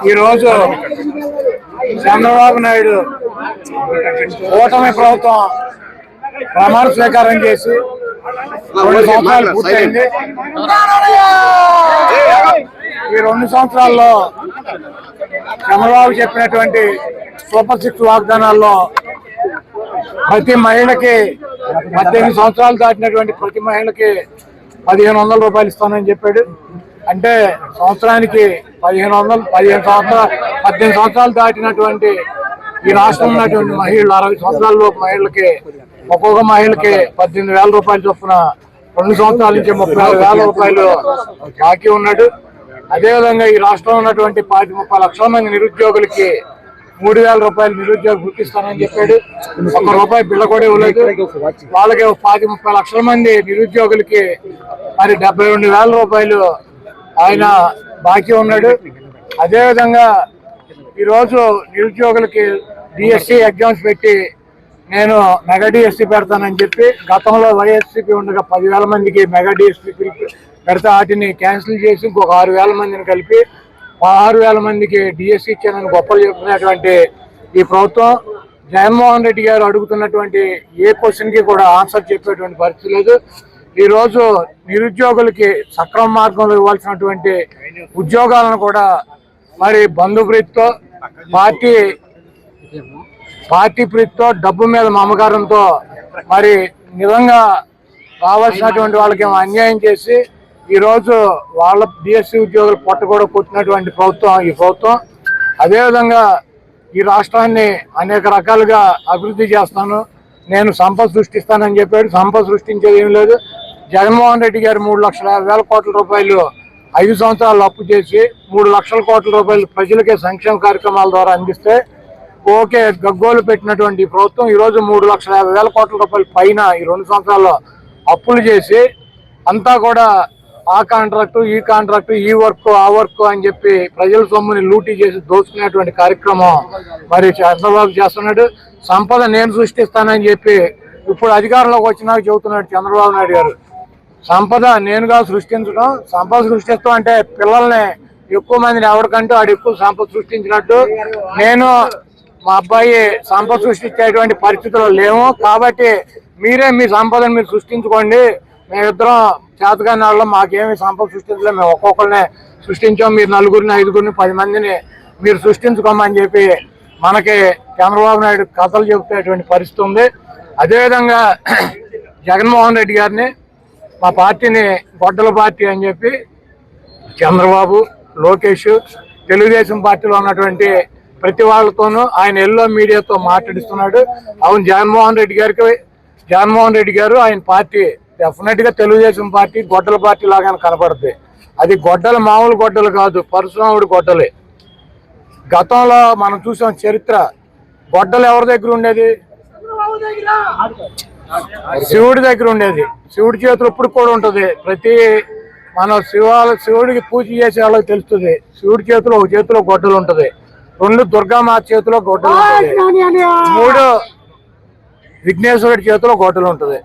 ఈరోజు చంద్రబాబు నాయుడు కూటమి ప్రభుత్వం ప్రమాణ స్వీకారం చేసి 2 సంవత్సరాలు పూర్తయింది. ఈ 2 సంవత్సరాల్లో చంద్రబాబు చెప్పినటువంటి సూపర్ 6 వాగ్దానాల్లో ప్రతి మహిళకి 18 సంవత్సరాలు దాటినటువంటి ప్రతి మహిళకి 1500 రూపాయలు ఇస్తానని చెప్పాడు. అంటే సంవత్సరానికి 18 సంవత్సరాలు దాటినటువంటి ఈ రాష్ట్రంలో ఉన్నటువంటి మహిళలు 60 సంవత్సరాలలోపు మహిళలకి ఒక్కొక్క మహిళకి 18,000 రూపాయలు చొప్పున 2 సంవత్సరాల నుంచి 34,000 రూపాయలు బాకీ ఉన్నాడు. అదేవిధంగా ఈ రాష్ట్రంలో ఉన్నటువంటి 30 లక్షల మంది నిరుద్యోగులకి 3,000 రూపాయలు నిరుద్యోగ గుర్తిస్తానని చెప్పాడు. ₹1 బిళ్ళ కూడా ఇవ్వలేదు. వాళ్ళకి 30 లక్షల మంది నిరుద్యోగులకి మరి 72,000 రూపాయలు ఆయన బాకీ ఉన్నాడు. అదేవిధంగా ఈరోజు నిరుద్యోగులకి డిఎస్సి ఎగ్జామ్స్ పెట్టి నేను మెగా డిఎస్సి పెడతానని చెప్పి గతంలో వైఎస్సీపీ ఉండగా 10,000 మందికి మెగా డిఎస్సి పెడితే వాటిని క్యాన్సిల్ చేసి ఇంకొక 6,000 మందిని కలిపి 16,000 మందికి డిఎస్సి ఇచ్చానని గొప్పలు చెప్తున్నటువంటి ఈ ప్రభుత్వం జగన్మోహన్ రెడ్డి గారు అడుగుతున్నటువంటి ఏ క్వశ్చన్కి కూడా ఆన్సర్ చెప్పేటువంటి పరిస్థితి లేదు. ఈరోజు నిరుద్యోగులకి సక్రమ మార్గంలో ఇవ్వాల్సినటువంటి ఉద్యోగాలను కూడా మరి బంధుప్రీతితో పార్టీ ప్రీతితో డబ్బు మీద మమకారంతో మరి నిజంగా రావాల్సినటువంటి వాళ్ళకి అన్యాయం చేసి ఈరోజు వాళ్ళ డిఎస్సి ఉద్యోగులు పొట్ట కూడా కొట్టినటువంటి ప్రభుత్వం ఈ ప్రభుత్వం. అదేవిధంగా ఈ రాష్ట్రాన్ని అనేక రకాలుగా అభివృద్ధి చేస్తాను, నేను సంపద సృష్టిస్తానని చెప్పాడు. సంపద సృష్టించేది ఏం లేదు. జగన్మోహన్ రెడ్డి గారు 3,50,000 కోట్ల రూపాయలు 5 సంవత్సరాలు అప్పు చేసి 3 లక్షల కోట్ల రూపాయలు ప్రజలకే సంక్షేమ కార్యక్రమాల ద్వారా అందిస్తే ఓకే గగ్గోలు పెట్టినటువంటి ప్రభుత్వం ఈరోజు 3,50,000 కోట్ల రూపాయల పైన ఈ 2 సంవత్సరాల్లో అప్పులు చేసి అంతా కూడా ఆ కాంట్రాక్టు ఈ కాంట్రాక్టు ఈ వర్క్ ఆ వర్క్ అని చెప్పి ప్రజల సొమ్ముని లూటీ చేసి దోచుకునేటువంటి కార్యక్రమం మరి చంద్రబాబు చేస్తున్నాడు. సంపద నేను సృష్టిస్తానని చెప్పి ఇప్పుడు అధికారంలోకి వచ్చినాక చెబుతున్నాడు చంద్రబాబు నాయుడు గారు. సంపద నేనుగా సృష్టించడం, సంపద సృష్టిస్తాం అంటే పిల్లల్ని ఎక్కువ మందిని ఎవరికంటూ వాడు ఎక్కువ సంపద సృష్టించినట్టు. నేను మా అబ్బాయి సంపద సృష్టించేటువంటి పరిస్థితుల్లో లేము కాబట్టి మీరే మీ సంపదను మీరు సృష్టించుకోండి, మేమిద్దరం చేతగాని వాళ్ళం, మాకేమి సంపద సృష్టించలేదు, మేము ఒక్కొక్కరినే సృష్టించాం, మీరు 4, 5, 10 మందిని మీరు సృష్టించుకోమని చెప్పి మనకి చంద్రబాబు నాయుడు కథలు చెబుతేటువంటి పరిస్థితి ఉంది. అదేవిధంగా జగన్మోహన్ రెడ్డి గారిని మా పార్టీని గొడ్డల పార్టీ అని చెప్పి చంద్రబాబు, లోకేష్, తెలుగుదేశం పార్టీలో ఉన్నటువంటి ప్రతి వాళ్ళతోనూ ఆయన ఎల్లో మీడియాతో మాట్లాడిస్తున్నాడు. అవును, జగన్మోహన్ రెడ్డి గారు ఆయన పార్టీ డెఫినెట్గా తెలుగుదేశం పార్టీ గొడ్డల పార్టీ లాగానే కనపడుతుంది. అది గొడ్డలు మామూలు గొడ్డలు కాదు, పరశురాముడి గొడ్డలే. గతంలో మనం చూసాం చరిత్ర. గొడ్డలు ఎవరి దగ్గర ఉండేది? శివుడి దగ్గర ఉండేది. శివుడి చేతులు ఇప్పుడు కూడా ఉంటుంది. ప్రతి మన శివుడికి పూజ చేసే వాళ్ళకి తెలుస్తుంది. శివుడి చేతిలో ఒక చేతిలో గొడ్డలు ఉంటుంది, 2 దుర్గామాత చేతిలో గొడ్డలు ఉంటుంది, 3 విఘ్నేశ్వరుడి చేతిలో గొడ్డలు ఉంటుంది.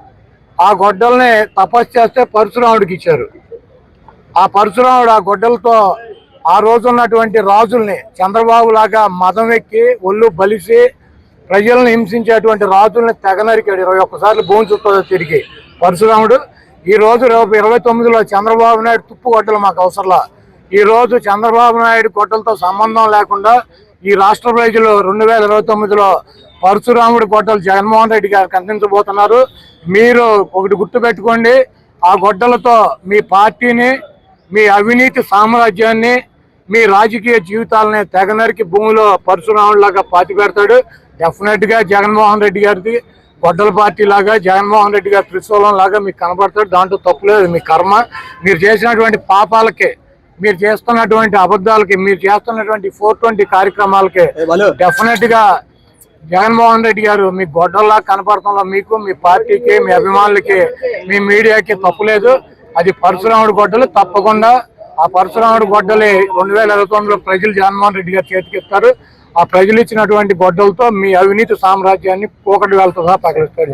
ఆ గొడ్డల్ని తపస్సు చేస్తే పరశురాముడికి ఇచ్చారు. ఆ పరశురాముడు ఆ గొడ్డలతో ఆ రోజు ఉన్నటువంటి రాజుల్ని చంద్రబాబు లాగా మదం ఎక్కి ఒళ్ళు బలిసి ప్రజలను హింసించేటువంటి రాజుల్ని తెగనరికాడు. 21 సార్లు భూమి చుట్టూ తిరిగి పరశురాముడు. ఈ రోజు 29లో చంద్రబాబు నాయుడు తుప్పు గొడ్డలు మాకు అవసరంలా. ఈ రోజు చంద్రబాబు నాయుడు గొడ్డలతో సంబంధం లేకుండా ఈ రాష్ట్ర ప్రజలు 2029లో పరశురాముడి గొడ్డలు జగన్మోహన్ రెడ్డి గారికి అందించబోతున్నారు. మీరు ఒకటి గుర్తు పెట్టుకోండి, ఆ గొడ్డలతో మీ పార్టీని, మీ అవినీతి సామ్రాజ్యాన్ని, మీ రాజకీయ జీవితాలని తెగనరికి భూమిలో పరశురాముడిలాగా పాతి పెడతాడు. డెఫినెట్గా జగన్మోహన్ రెడ్డి గారిది గొడ్డల పార్టీ లాగా, జగన్మోహన్ రెడ్డి గారి త్రిశూలం లాగా మీకు కనపడతాడు. దాంట్లో తప్పులేదు. మీ కర్మ, మీరు చేసినటువంటి పాపాలకి, మీరు చేస్తున్నటువంటి అబద్ధాలకి, మీరు చేస్తున్నటువంటి 420 కార్యక్రమాలకి డెఫినెట్ గా జగన్మోహన్ రెడ్డి గారు మీ గొడ్డల్లా కనపడటంలో మీకు, మీ పార్టీకి, మీ అభిమానులకి, మీ మీడియాకి తప్పులేదు. అది పరశురాముడి గొడ్డలు. తప్పకుండా ఆ పరశురాముడి గొడ్డలి 2029లో ప్రజలు జగన్మోహన్ రెడ్డి గారు చేతికిస్తారు. ఆ ప్రజలు ఇచ్చినటువంటి గొడ్డలతో మీ అవినీతి సామ్రాజ్యాన్ని పోకటి వేలతో సహా పగలిస్తారు.